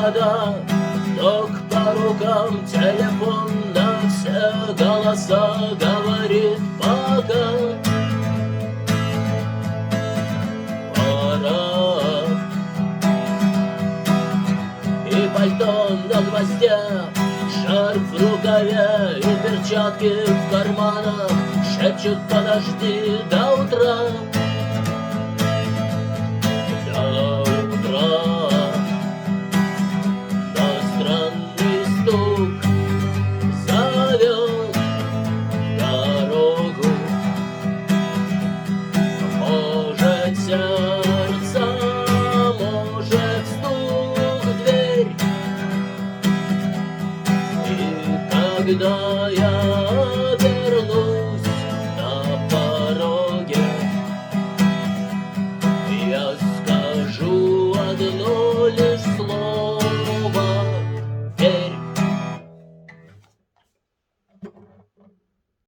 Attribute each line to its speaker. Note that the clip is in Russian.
Speaker 1: вода, ток по рукам, телефон на все голоса говорит пока. Пора. И пальто на гвоздях, шарф в рукаве и перчатки в карманах шепчут: подожди до утра. До утра. Но странный стук зовет дорогу. Может, сердце, может, стук в дверь. И когда я обернусь на пороге, я скажу одно: